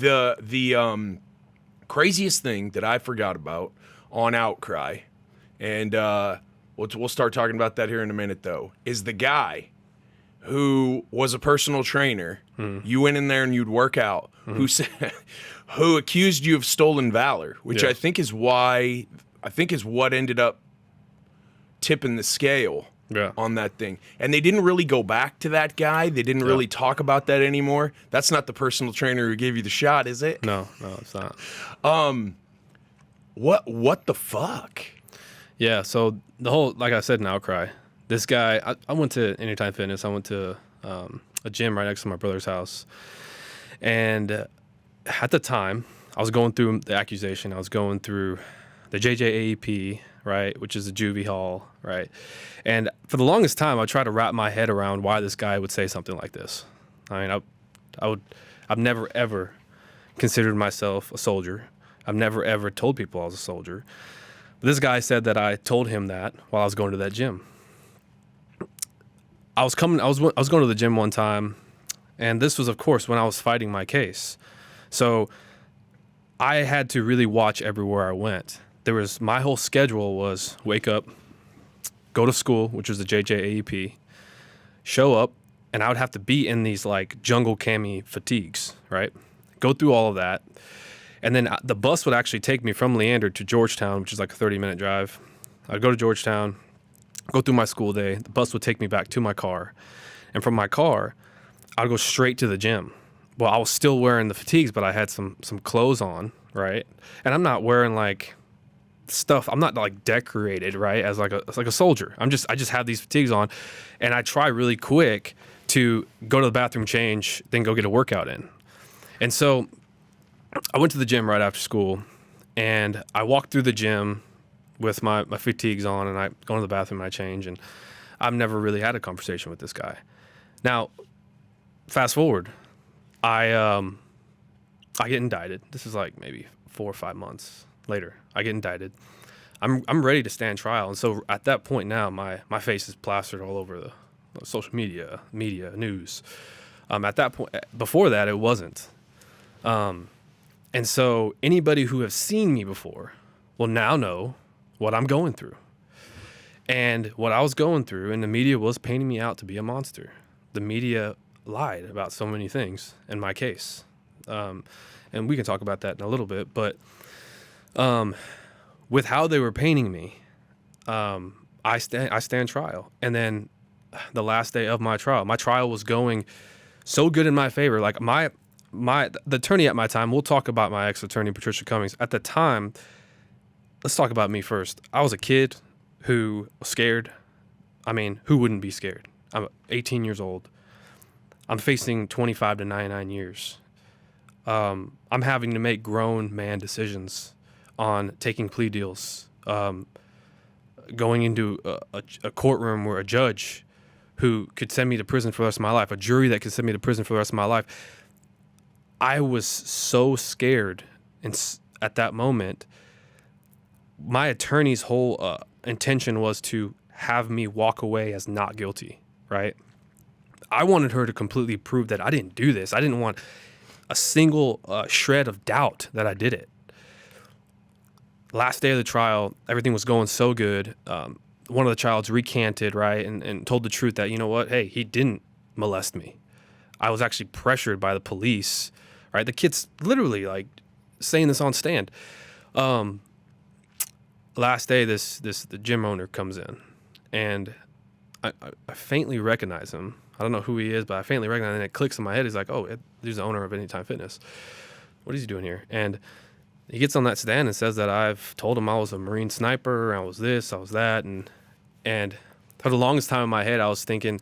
The craziest thing that I forgot about on Outcry, and we'll start talking about that here in a minute, though, is the guy who was a personal trainer. You went in there and you'd work out. Who accused you of stolen valor, which I think is what ended up tipping the scale on that thing. And they didn't really go back to that guy. They didn't really talk about that anymore. That's not the personal trainer who gave you the shot, is it? No, it's not. What the fuck? Yeah, so the whole, like I said in Outcry, this guy, I went to Anytime Fitness. I went to a gym right next to my brother's house. And at the time, I was going through the accusation. I was going through the JJAEP, right, which is a juvie hall, right? And for the longest time, I tried to wrap my head around why this guy would say something like this. I mean, I've never, ever considered myself a soldier. I've never, ever told people I was a soldier. But this guy said that I told him that while I was going to that gym. I was going to the gym one time, and this was, of course, when I was fighting my case. So I had to really watch everywhere I went. My whole schedule was wake up, go to school, which was the JJAEP, show up, and I would have to be in these like jungle cami fatigues, right? Go through all of that. And then the bus would actually take me from Leander to Georgetown, which is like a 30-minute drive. I'd go to Georgetown, go through my school day. The bus would take me back to my car. And from my car, I'd go straight to the gym. Well, I was still wearing the fatigues, but I had some clothes on, right? And I'm not wearing like stuff. I'm not like decorated, right? As like a soldier. I just have these fatigues on, and I try really quick to go to the bathroom, change, then go get a workout in. And so I went to the gym right after school, and I walked through the gym with my fatigues on, and I go to the bathroom and I change, and I've never really had a conversation with this guy. Now, fast forward, I get indicted. This is like maybe 4 or 5 months later. I get indicted. I'm ready to stand trial, and so at that point now, my face is plastered all over the social media, news. At that point, before that, it wasn't. And so anybody who has seen me before will now know what I'm going through. And what I was going through, and the media was painting me out to be a monster. The media lied about so many things in my case. And we can talk about that in a little bit. But with how they were painting me, I stand trial. And then the last day of my trial was going so good in my favor. Like the attorney at my time, we'll talk about my ex-attorney, Patricia Cummings. At the time, let's talk about me first. I was a kid who was scared. I mean, who wouldn't be scared? I'm 18 years old. I'm facing 25 to 99 years. I'm having to make grown man decisions on taking plea deals, going into a courtroom where a judge who could send me to prison for the rest of my life, a jury that could send me to prison for the rest of my life. I was so scared, and at that moment, my attorney's whole intention was to have me walk away as not guilty, right? I wanted her to completely prove that I didn't do this. I didn't want a single shred of doubt that I did it. Last day of the trial, everything was going so good. One of the childs recanted, right, and told the truth that, you know what, hey, he didn't molest me. I was actually pressured by the police, right? The kid's literally like saying this on stand. Last day, the gym owner comes in, and I faintly recognize him. I don't know who he is, but I faintly recognize him, and it clicks in my head. He's like, oh, he's the owner of Anytime Fitness. What is he doing here? And he gets on that stand and says that I've told him I was a Marine sniper, I was this, I was that, and for the longest time in my head, I was thinking,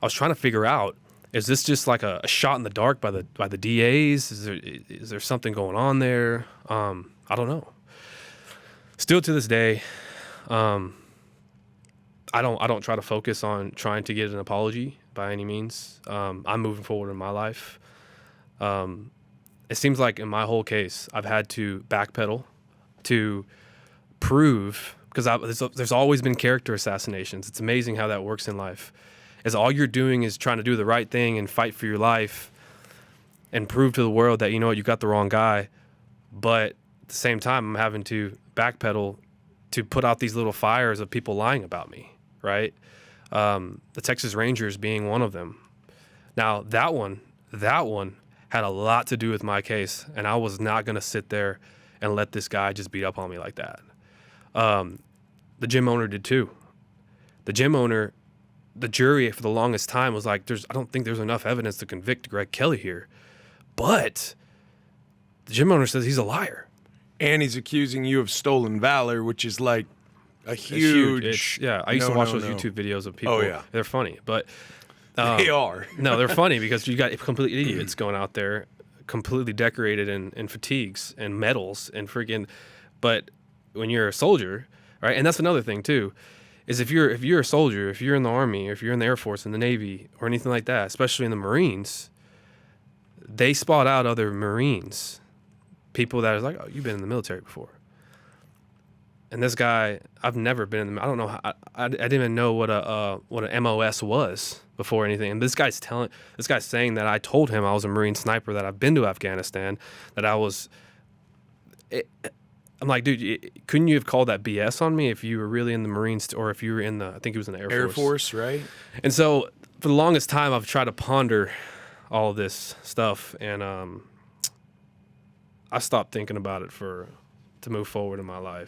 I was trying to figure out, is this just like a shot in the dark by the DAs? Is there something going on there? I don't know. Still to this day, I don't try to focus on trying to get an apology by any means. I'm moving forward in my life. It seems like in my whole case, I've had to backpedal to prove, because there's always been character assassinations. It's amazing how that works in life. As all you're doing is trying to do the right thing and fight for your life, and prove to the world that, you know what, you got the wrong guy. But at the same time, I'm having to backpedal to put out these little fires of people lying about me, right? The Texas Rangers being one of them. Now, that one had a lot to do with my case, and I was not going to sit there and let this guy just beat up on me like that. The gym owner did too. The gym owner, the jury for the longest time was like, I don't think there's enough evidence to convict Greg Kelley here. But the gym owner says he's a liar. And he's accusing you of stolen valor, which is like a huge. Yeah, I used to watch those YouTube videos of people. Oh, yeah. They're funny, but They are. no, they're funny because you got complete idiots going out there, completely decorated in fatigues and medals and freaking. But when you're a soldier, right, and that's another thing too, is if you're a soldier, if you're in the Army, or if you're in the Air Force, in the Navy, or anything like that, especially in the Marines, they spot out other Marines, people that is like, oh, you've been in the military before. And this guy, I've never been in the. I don't know. I didn't even know what an MOS was before anything. And this guy's saying that I told him I was a Marine sniper, that I've been to Afghanistan, that I was. I'm like, dude, couldn't you have called that BS on me if you were really in the Marines, or if you were in the? I think it was in the Air Force. Air Force, right? And so for the longest time, I've tried to ponder all of this stuff, and I stopped thinking about it to move forward in my life.